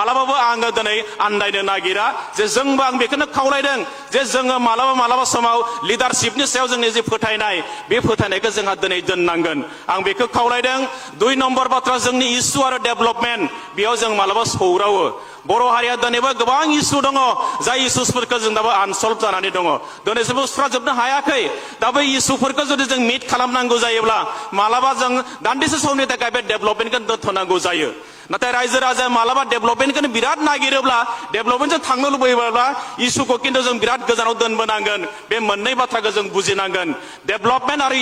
मालाबाबो आङो दिनै आन्दायनो नागिरा जे जोंबो आं बेखौनो खावलायदों जे जोङो मालाबा समाव लिडारशिपनि सायाव जोंनि जे फोथायनाय बे फोथायनायखौ जोंहा दिनै दोननांगोन आं बेखौ खावलायदों 2 नम्बर बाथ्रा जोंनि इस्यु आरो डेभेलपमेन्ट बेयाव जों मालाबा सौरावो बर' हारिया दिनैबो गोबां इस्यु दङ जाय इस्युसफोरखौ जों दाबो आनसल्भ जानानै दङ दिनैसिमबो सुस्राजोबनो हायाखै दा बै इस्युफोरखौ जुदि जों मिट खालामनांगौ जायोब्ला मालाबा जों दान्दिसे समनि थाखाय बे डेभेलपमेन्टखौ दोनथ'नांगौ जायो नाथाय रायजो राजाया मालाबा डेभेलपमेन्टखौ बिराद नागिरोब्ला डेभेलपमेन्टजों थांनो लुबैयोब्ला इस्युखौ खिन्थु जों बिराद गोजानाव दोनबोनांगोन बे मोननै बाथ्राखौ जों बुजिनांगोन डेभेलपमेन्ट आरो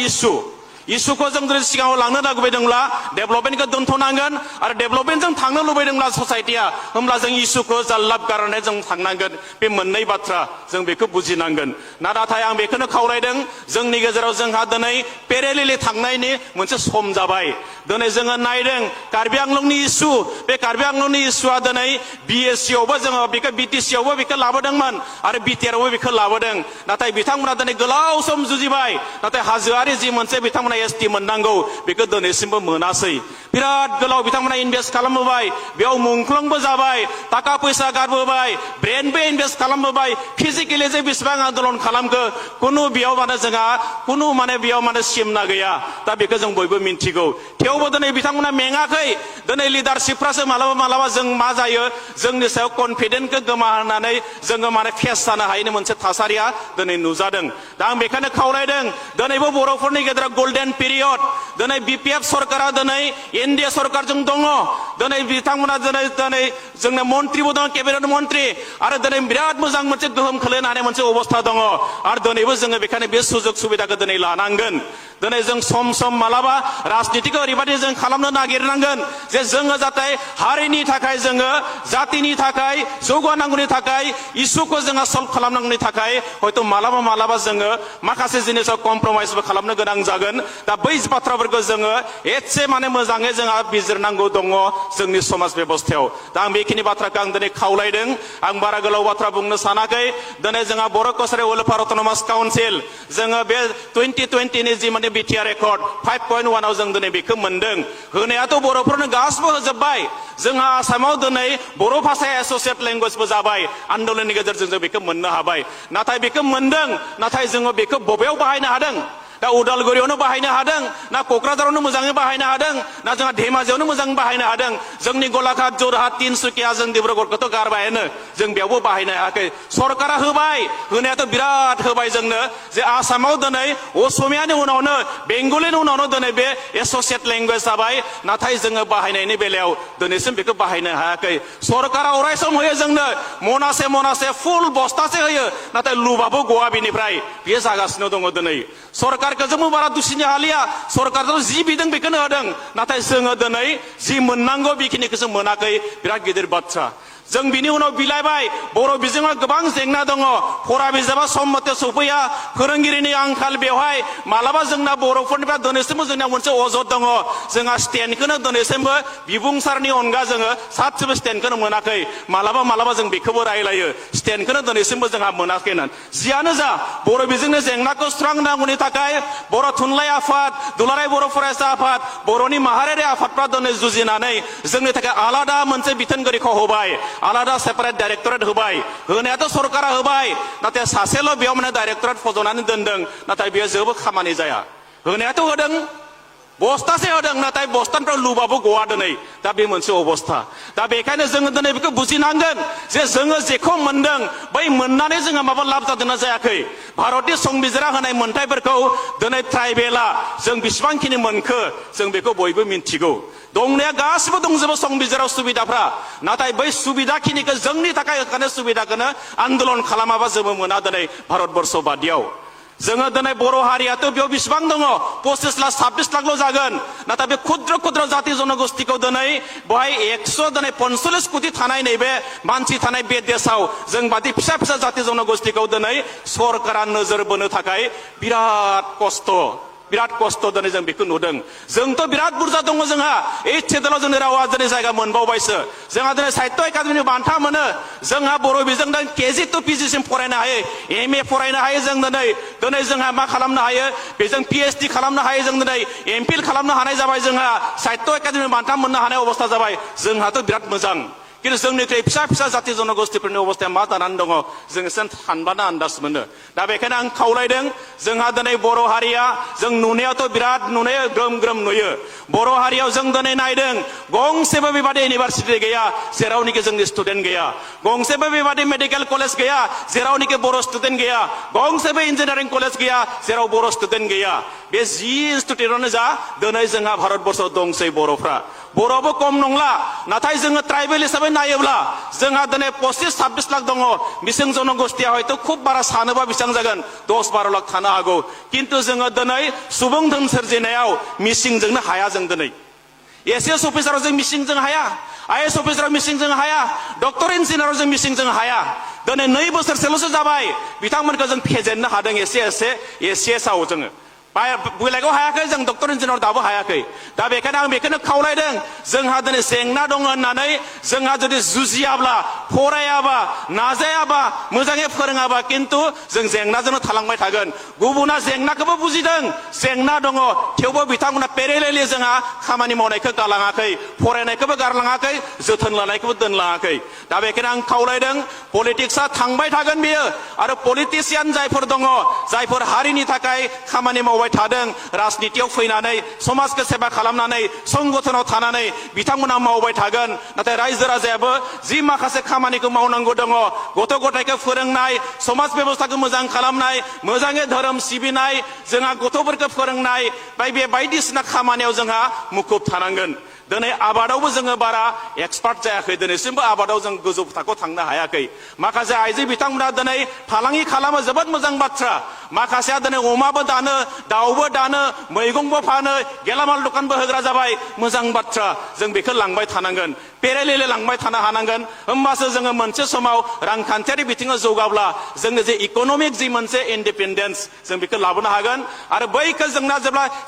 इस्युखौ जों जुदि सिगाङाव लांनो लुबैदोंब्ला डेभेलपमेन्टखौ दोनथ'नांगोन आरो डेभेलपमेन्टजों थांनो लुबैदोंब्ला ससाइटिया होमब्ला जों इस्युखौ जाल्लाब गारनानै जों थांनांगोन बे मोननै बाथ्रा जों बेखौ बुजिनांगोन नाथाय आं बेखौनो खावलायदों जोंनि गेजेराव जोंहा दिनै पेरेलेलि थांनायनि मोनसे सम जाबाय दिनै जोङो नायदों कार्बि आंलंनि इस्यु बे कार्बि आंलंनि इस्युआ दिनै बिएससियावबो जोङो बेखौ बिटिसियावबो बेखौ लाबोदोंमोन आरो बिटिआरआवबो बेखौ लाबोदों नाथाय बिथांमोना दिनै गोलाव सम जुजिबाय नाथाय हाजोआरि जि मोनसे बिथांमोना एसटि मोननांगौ बेखौ दिनैसिमबो मोनासै बिराद गोलाव बिथांमोना इनभेस्ट खालामबोबाय बेयाव मुंख्लंबो जाबाय थाखा फैसा गारबोबाय ब्रेनबो इनभेस्ट खालामबोबाय फिजिकेलि जे बेसेबां आन्दोलन खालामखो कुनु बेयाव जोंहा कुनु बेयाव सिमना गैया दा बेखौ जों बयबो मिन्थिगौ थेवबो दिनै बिथांमोना मेङाखै दिनै लिडारशिपफ्रासो मालाबा जों मा जायो जोंनि सायाव कनफिडेन्सखौ गोमाहोनानै जोङो फेस जानो हायैनि मोनसे थासारिया दिनै नुजादों दा आं बेखायनो खावलायदों दिनैबो बर'फोरनि गेजेराव गोल्डेन पिरियड दिनै बिपिएफ सरकारा दिनै एनडिए सरकारजों दङ दिनै बिथांमोना दिनै जोंनो मन्त्रिबो दङ केबिनेट मन्त्रि आरो दिनै बिराद मोजां मोनसे गोहोम खोलैनो हानाय मोनसे अबस्था दङ आरो दिनैबो जोङो बेखायनो बे सुजुग सुबिदाखौ दिनै लानांगोन दिनै जों सम मालाबा राजनितिखौ ओरैबायदि जों खालामनो नागिरनांगोन जे जोङो जाहाथे हारिनि थाखाय जोङो जातिनि थाखाय जौगानांगौनि थाखाय इस्युखौ जोङो सल्भ खालामनांगौनि थाखाय हयथ' मालाबा जोङो माखासे जिनिसाव कमप्रमाइसबो खालामनो गोनां जागोन दा बै बाथ्राफोरखौ जोङो एसे मोजाङै जोंहा बिजिरनांगौ दङ जोंनि समाज बेबस्थायाव दा आं बेखिनि बाथ्राखौ आं दिनै खावलायदों आं बारा गोलाव बाथ्रा बुंनो सानाखै दिनै जोंहा बर' कसारि वेलफेयार अट'नमास काउन्सिल जोङो बे 2020 नि जि बिटिआर रेकर्ड 5.1 जों दिनै बेखौ मोनदों होनायाथ' बर'फोरनो गासिबो होजोबबाय जोंहा आसामाव दिनै बर' भाषाया एस'सियेट लेंगुवेजबो जाबाय आन्दोलननि गेजेरजों जों बेखौ मोननो हाबाय नाथाय बेखौ मोनदों नाथाय जोङो बेखौ बबेयाव बाहायनो हादों दा उदालगुरियावनो बाहायनो हादों ना क'क्राझारावनो मोजाङै बाहायनो हादों ना जोंहा धेमाजियावनो मोजां बाहायनो हादों जोंनि गलाघाट जरहाट तिनसुकिया जों डिब्रुगड़खौथ' गारबायानो जों बेयावबो बाहायनो हायाखै सरकारा होबाय होनायाथ' बिराद होबाय जोंनो जे आसामाव दिनै असमियानि उनावनो बेंगलिनि उनावनो दिनै बे एस'सियेट लेंगुवेज जाबाय नाथाय जोङो बाहायनायनि बेलायाव दिनैसिम बेखौ बाहायनो हायाखै सरकारा अरायसम होयो जोंनो मनासे फुल बस्थासे होयो नाथाय लुबाबो गवा बिनिफ्राय बेयो जागासिनो दङ दिनै सरकारखौ जोंबो बारा दुसिनो हालिया सरकारजों जि बिदों बेखौनो होदों नाथाय जोङो दिनै जि मोननांगौ बेखिनिखौसो मोनाखै बिराद गिदिर बाथ्रा जों बिनि उनाव बिलाइबाय बर' बिजोङाव गोबां जेंना दङ फरा बिजाबा सम मथे सफैया फोरोंगिरिनि आंखाल बेवहाय मालाबा जोंना बर'फोरनिफ्राय दिनैसिमबो जोंनाव मोनसे अजद दङ जोंहा स्टेन्डखौनो दिनैसिमबो बिबुंसारनि अनगा जोङो सातसेबो स्टेन्डखौनो मोनाखै मालाबा जों बेखौबो रायलायो स्टेन्डखौनो दिनैसिमबो जोंहा मोनाखै होननानै जियानो जा बर' बिजोंनि जेंनाखौ सुस्रांनांगौनि थाखाय बर' थुनलाइ आफाद दुलाराय बर' फरायसा आफाद बर'नि माहारियारि आफादफ्रा दिनै जुजिनानै जोंनि थाखाय आलादा मोनसे बिथोनगिरिखौ होबाय आलादा सेपारेट डाइरेक्टरेट होबाय होनायाथ' सरकारा होबाय नाथाय सासेल' बेयाव डाइरेक्टरेट फज'नानै दोनदों नाथाय बेयो जेबो खामानि जाया होनायाथ' होदों बस्थासे होदों नाथाय बस्थानिफ्राय लुबाबो गवा दिनै दा बे मोनसे अबस्था दा बेखायनो जोङो दिनै बेखौ बुजिनांगोन जे जोङो जेखौ मोनदों बै मोननानै जोङो माबा लाब जादोंना जायाखै भारतनि संबिजिरा होनाय मोनथायफोरखौ दिनै ट्राइबेला जों बेसेबांखिनि मोनखो जों बेखौ बयबो मिन्थिगौ दंनाया गासिबो दंजोबो संबिजिराव सुबिदाफ्रा नाथाय बै सुबिदाखिनिखौ जोंनि थाखाय होखानाय सुबिदाखौनो आन्दोलन खालामाबा जोङो मोना दिनै भारतबर्ष बादियाव जोङो दिनै बर' हारियाथ' बेयाव बेसेबां दङ 25 लाख 26 लाखल' जागोन नाथाय बे क्षुद्र जाति जनगोष्ठीखौ दिनै बेवहाय 145 कोटि थानाय नैबे मानसि थानाय बे देशाव जों बादि फिसा जाति जनगोष्ठीखौ दिनै सरकारा नोजोर बोनो थाखाय बिराद खस्थ' दिनै जों बेखौ नुदों जोंथ' बिराद बुरजा दङ जोंहा ओइ सेदेलाव जोंनि रावा दिनै जायगा मोनबावबायसो जोंहा दिनै साहित्य एकाडेमिनि बान्था मोनो जोंहा बर' बिजों केजि टु पिजिसिम फरायनो हायो एमए फरायनो हायो जों दिनै जोंहा मा खालामनो हायो बेजों पिएइचडि खालामनो हायो जों दिनै एमफिल खालामनो हानाय जाबाय जोंहा साहित्य एकाडेमिनि बान्था मोननो हानाय अबस्था जाबाय जोंहाथ' बिराद मोजां खिन्थु जोंनिख्रुइ फिसा फिसा जाति जनगोष्ठीफोरनि अबस्थाया मा जानानै दङ जों एसे सानब्लानो आन्दाज मोनो। दा बेखायनो आं खावलायदों जोंहा दिनै बर' हारिया जों नुनायावथ' बिराद नुनाय ग्रोम ग्रोम नुयो। बर' हारियाव जों दिनै नायदों गंसेबो बेबादि इउनिभारसिटि गैया जेरावनिखि जोंनि स्टुडेन्ट गैया, गंसेबो बेबादि मेडिकेल कलेज गैया जेरावनिखि बर' स्टुडेन्ट गैया, गंसेबो इन्जिनियारिं कलेज गैया जेराव बर' स्टुडेन्ट गैया। बे जि इन्स्टिटिउटआवनो जा दिनै जोंहा भारतबर्षआव दंसै बर'फ्रा। बर'आबो खम नंला, नाथाय जोङो ट्राइबेल हिसाबै नायोब्ला जोंहा दिनै 25-26 लाख दङ। मिसिं जनगोष्ठीया हयथ' खुब बारा सानोबा बेसेबां जागोन 10-12 लाख थानो हागौ। खिन्थु जोङो दिनै सुबुं धोन सोरजिनायाव मिसिंजोंनो हाया। जों दिनै एसएस अफिसाराव जों मिसिंजों हाया, आइएस अफिसाराव मिसिंजों हाया, डक्टर इन्जिनियाराव जों मिसिंजों हाया। दिनै 2 बोसोरसोल'सो जाबाय बिथांमोनखौ जों फेजेननो हादों एसे एसिएसआव जोङो बुलायगाव हायाखै, जों डक्टर इन्जिनियार दाबो हायाखै। दा बेखायनो आं बेखौनो खावलायदों जोंहा दिनै जेंना दङ होननानै जोंहा जुदि जुजियाब्ला, फरायाबा, नाजायाबा, मोजाङै फोरोङाबा खिन्थु जों जेंनाजोंनो थालांबाय थागोन। गुबुना जेंनाखौबो बुजिदों, जेंना दङ, थेवबो बिथांमोना पेरेलेलि जोंहा खामानि मावनायखौ गारलाङाखै, फरायनायखौबो गारलाङाखै, जोथोन लानायखौबो दोनलाङाखै। दा बेखायनो आं खावलायदों पलिटिक्सआ थांबाय थागोन बियो, आरो पलिटिसियान जायफोर दङ, जायफोर हारिनि थाखाय खामानि मावबाय थादों, राजनितियाव फैनानै समाजखौ सेबा खालामनानै संगठनाव थानानै बिथांमोना मावबाय थागोन। नाथाय रायजो राजायाबो जि माखासे खामानिखौ मावनांगौ दङ, गथ' गथायखौ फोरोंनाय, समाज बेबस्थाखौ मोजां खालामनाय, मोजाङै धोरोम सिबिनाय, जोंहा गथ'फोरखौ फोरोंनाय बे बायदिसिना खामानियाव जोंहा मुखुब थानांगोन। दिनै आबादावबो जोङो बारा एक्सपार्ट जायाखै, दिनैसिमबो आबादाव जों गोजौ थाखोआव थांनो हायाखै। माखासे आइजो बिथांमोना दिनै फालांगि खालामो, जोबोद मोजां बाथ्रा। माखासेया दिनै अमाबो दानो, दाउबो दानो, मैगंबो फानो, गेलामाल दखानबो होग्रा जाबाय, मोजां बाथ्रा। जों बेखौ लांबाय थानांगोन, पेरेलेले लांबाय थानो हानांगोन। होमबासो जोङो मोनसे समाव रांखान्थियारि बिथिङाव जौगाब्ला जोङो जे इक'नमिक जि मोनसे इन्डिपेन्डेन्स जों बेखौ लाबोनो हागोन। आरो बैखौ जोंना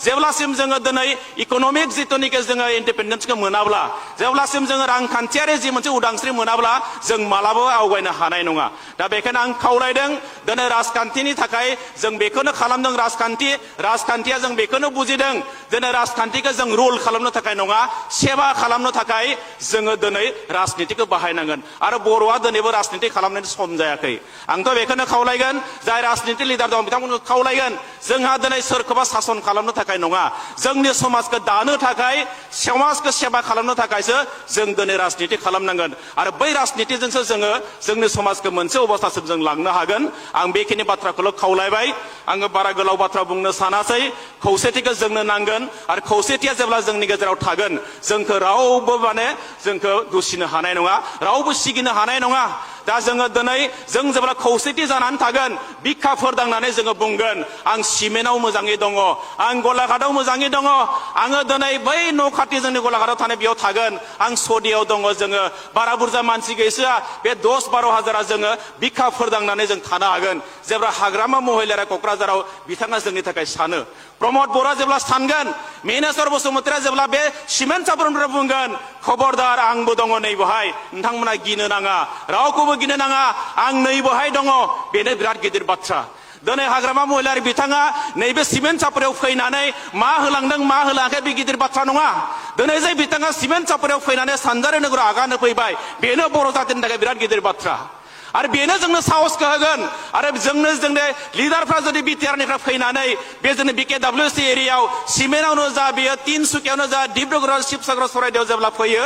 जेब्लासिम जोङो दिनै इक'नमिक जिथुनिखि जोङो इन्डिपेन्डेन्सखौ मोनाब्ला, जेब्लासिम जोङो रांखान्थियारि जि मोनसे उदांस्रि मोनाब्ला जों मालाबाबो आवगायनो हानाय नङा। दा बेखायनो आं खावलायदों दिनै राजखान्थिनि थाखाय जों बेखौनो खालामदों। राजखान्थिया जों बेखौनो बुजिदों दिनै राजखान्थिखौ जों रुल खालामनो थाखाय नङा, सेबा खालामनो थाखाय जोङो दिनै राजनितिखौ बाहायनांगोन। आरो बर'आ दिनैबो राजनिति खालामनायनि सम जायाखै। आंथ' बेखौनो खावलायगोन, जाय राजनिति लिडार दं बिथांमोनखौ खावलायगोन, जोंहा दिनै सोरखौबा सासन खालामनो थाखाय नङा, जोंनि समाजखौ दानो थाखाय, समाजखौ सेबा खालामनो थाखायसो जों दिनै राजनिति खालामनांगोन। आरो बै राजनितिजोंसो जोङो जोंनि समाजखौ मोनसे अबस्थासिम जों लांनो हागोन। आं बेखिनि बाथ्राखौल' खावलायबाय। आङो बारा गोलाव बाथ्रा बुंनो सानासै। खौसेथिखौ जोंनो नांगोन, आरो खौसेथिया जेब्ला जोंनि गेजेराव थागोन जोंखौ रावबो जोंखौ दुसिनो हानाय नङा, रावबो सिगिनो हानाय नङा। दा जोङो दिनै जों जेब्ला खौसेथि जानानै थागोन, बिखाफोर दांनानै जोङो बुंगोन आं सिमेन्टआव मोजाङै दङ, आं गलाघाटआव मोजाङै दङ, आङो दिनै बै न' खाथि जोंनि गलाघाटआव थानाय बेयाव थागोन, आं सदियाव दङ। जोङो बारा बुरजा मानसि गैसोआ, बे 10-12 हाजारा जोङो बिखाफोर दांनानै जों थानो हागोन। जेब्ला हाग्रामा महिलारा क'क्राझाराव बिथाङा जोंनि थाखाय सानो, प्रमद बर'आ जेब्ला सानगोन, मिनेश्वर बसुमतारिया जेब्ला बे सिमेन्ट सापरनिफ्राय बुंगोन खबरदार आंबो दङ नै बहाय, नोंथांमोना गिनो नाङा, रावखौबो गिनो नाङा, आं नै बहाय दङ, बेनो बिराद गिदिर बाथ्रा। दिनै हाग्रामा महिलारि बिथाङा नैबे सिमेन्ट सापरियाव फैनानै मा होलांदों मा होलाङाखै बे गिदिर बाथ्रा नङा। दिनै जे बिथाङा सिमेन्ट सापरियाव फैनानै सानजारि नोगोराव आगान होफैबाय, बेनो बर' जातिनि थाखाय बिराद गिदिर बाथ्रा। आरो बेनो जोंनो साहसखौ होगोन। आरो जोंनि लिडारफ्रा जुदि बिटिआरनिफ्राय फैनानै बे जोंनि BKWC एरियायाव सिमेन्टआवनो जा, बेयो तिनसुकियावनो जा, डिब्रुगड़, शिबसागर, चराइदेव जेब्ला फैयो,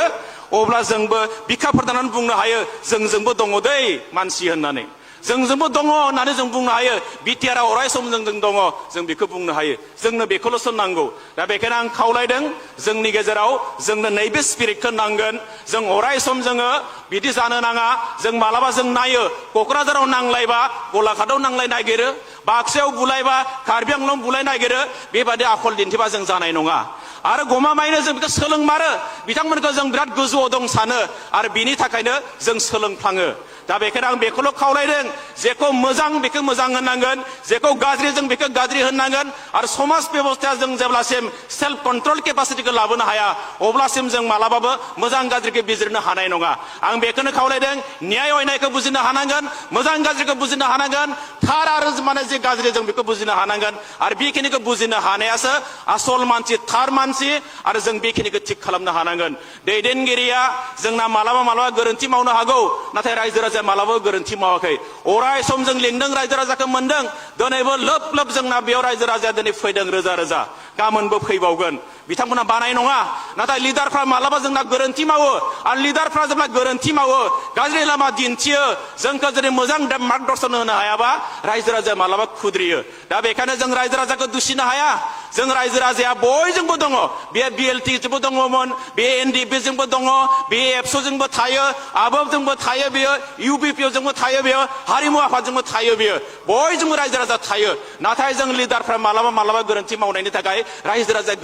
अब्ला जोंबो बिखाफोर दानानै बुंनो हायो जोंजोंबो दङ दै मानसि होननानै, जोंजोंबो दङ होननानै जों बुंनो हायो। बिटिआरआ अराय सम जोंजों दङ, जों बेखौ बुंनो हायो। जोंनो बेखौल'सो नांगौ। दा बेखायनो आं खावलायदों जोंनि गेजेराव जोंनो नैबे स्पिरिटखौ नांगोन। जों अराय सम जोङो बिदि जानो नाङा। जों मालाबा जों नायो क'क्राझाराव नांलायबा गलाघाटआव नांलाय नागिरो, बाक्सायाव बुलायबा कार्बि आंलं बुलाय नागिरो, बेबादि आखल दिन्थिबा जों जानाय नङा। आरो गमामायैनो जों बेखौ सोलोंमारो, बिथांमोनखौ जों बिराद गोजौआव दं सानो, आरो बिनि थाखायनो जों सोलोंफ्लाङो। दा बेखायनो आं बेखौल' खावलायदों, जेखौ मोजां बेखौ मोजां होननांगोन, जेखौ गाज्रि जों बेखौ गाज्रि होननांगन। आरो समाज बेबस्थाया जों जेब्लासिम सेल्फ कन्ट्रल केपासिटिखौ लाबोनो हाया, अब्लासिम जों मालाबाबो मोजां गाज्रिखौ बिजिरनो हानाय नङा। आं बेखौनो खावलायदों, न्याय अयनायखौ बुजिनो हानांगोन, मोजां गाज्रिखौ बुजिनो हानांगोन, थार आरो माने जे गाज्रि जों बेखौ बुजिनो हानांगोन आरो बेखिनिखौ बुजिनो हानायासो आसल मानसि थार मानसि आरो जों बेखिनिखौ थिग खालामनो हानांगोन दैदेनगिरिया जोंना मालाबा गोरोन्थि मावनो हागौ नाथाय रायजो राजाया मालाबाबो गोरोन्थि मावाखै अराय सम जों लिंदों रायजो राजाखौ मोनदों दिनैबो लोब जोंना बेयाव रायजो राजाया दिनै फैदों रोजा गाबोनबो फैबावगोन बिथांमोना बानाय नङा नाथाय लिडारफ्रा मालाबा जोंना गोरोन्थि मावो आरो लिडारफ्रा जेब्ला गोरोन्थि मावो गाज्रि लामा दिन्थियो जोंखौ जुदि मोजां मार्गदर्शन होनो हायाबा रायजो राजाया मालाबा खुद्रियो दा बेखायनो जों रायजो राजाखौ दुसिनो हाया जों रायजो राजाया बयजोंबो दङ बे बिएलटि जोंबो दङमोन बे एनडिपि जोंबो दङ बे एबसु जोंबो थायो आबोबजोंबो थायो बेयो इउबिपि जोंबो थायो बेयो हारिमु आफादजोंबो थायो बेयो बयजोंबो रायजो राजा थायो नाथाय जों लिडारफ्रा मालाबा गोरोन्थि मावनायनि थाखाय रायजो राजाया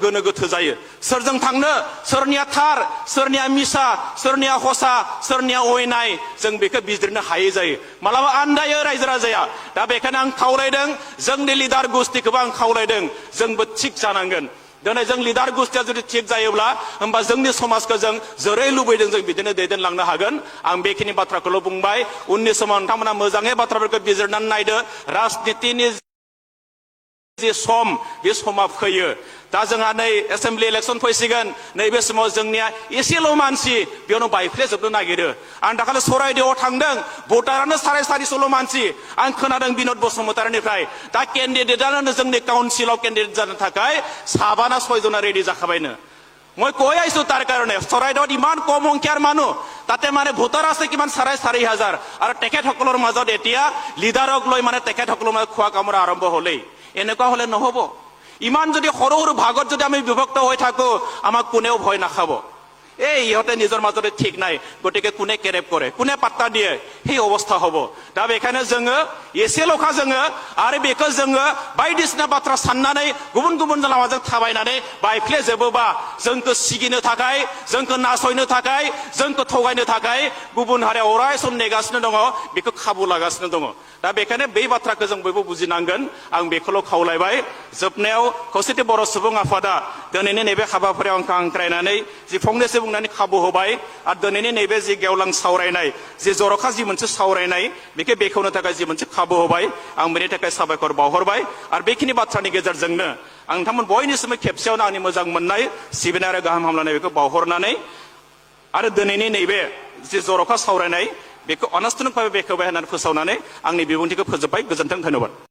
गोनो गोथो जायो सोरजों थांनो सोरनिया थार सोरनिया मिसा सोरनिया हसा सोरनिया अयनाय जों बेखौ बिजिरनो हायै जायो मालाबा आन्दायो रायजो राजाया दा बेखायनो आं खावलायदों जोंनि लिडार गोष्ठीखौबो आं खावलायदों जोंबो थिग जानांगोन दिनै जों लिडार गोष्ठीया जुदि थिग जायोब्ला होमबा जोंनि समाजखौ जों जेरै लुबैदों जों बिदिनो दैदेनलांनो हागोन आं बेखिनि बाथ्राखौल' बुंबाय उननि समाव नोंथांमोना मोजाङै बाथ्राफोरखौ बिजिरनानै नायदो राजनितिनि जे सम बे समा फैयो दा जोंहा नै एसेम्बलि इलेक्सन फैसिगोन नैबे समाव जोंनिया एसेल' मानसि बेयावनो बायफ्लेजोबनो नागिरो आं दाखालि सराइदेवआव थांदों भटारानो 450 मानसि आं खोनादों बिनद बसुमतारीनिफ्राय दा केन्डिडेटआनो जोंनि काउन्सिलाव केन्डिडेट जानो थाखाय 7 ना 6 जना रेडि जाखाबायनो মই কৈ আইছো তাৰ কাৰণে চৰাইদেউত ইমান কম সংখ্যাৰ মানুহ তাতে মানে ভোটাৰ আছে কিমান 4,500 আৰু তেখেতসকলৰ মাজত এতিয়া লিডাৰক লৈ মানে তেখেতসকলৰ মাজত খোৱা কামৰা আৰম্ভ হলেই এনেকুৱা হলে নহব ইমান যদি সৰু ভাগত যদি আমি বিভক্ত হৈ থাকো আমাক কোনেও ভয় নাখাব এই ইহঁতে নিজৰ মাজতে ঠিক নাই গতিকে কোনে কেৰেপ কৰে কোনে পাত্তা দিয়ে সেই অৱস্থা হ'ব दा बेखायनो जोङो एसेल'खा जोङो आरो बेखौ जोङो बायदिसिना बाथ्रा साननानै गुबुन लामाजों थाबायनानै बायफ्लेजोबोबा जोंखौ सिगिनो थाखाय जोंखौ नासयनो थाखाय जोंखौ थगायनो थाखाय गुबुन हारिया अराय सम नेगासिनो दङ बेखौ खाबु लागासिनो दङ दा बेखायनो बे बाथ्राखौ जों बयबो बुजिनांगोन आं बेखौल' खावलायबाय जोबनायाव खौसेथि बर' सुबुं आफादा दिनैनि नैबे हाबाफारियाव आंखौ हांख्रायनानै जि फंनैसो बुंनानै खाबु होबाय आरो दिनैनि नैबे जि गेवलां सावरायनाय जि जर'खा जि मोनसे सावरायनाय बेखौ बेखेवनो थाखाय जि मोनसे खाबु होबाय आं बेनि थाखाय साबायखर बावहरबाय आरो बेखिनि बाथ्रानि गेजेरजोंनो आं नोंथांमोन बयनिसिमबो खेबसेयावनो आंनि मोजां मोननाय सिबिनाय आरो गाहाम हामलायनाय बेखौ बावहरनानै आरो दिनैनि नैबे जि जर'खा सावरायनाय बेखौ अनास्थानिक भाबै बेखेवबाय होननानै फोसावनानै आंनि बिबुंथिखौ फोजोबबाय गोजोन्थों धन्यबाद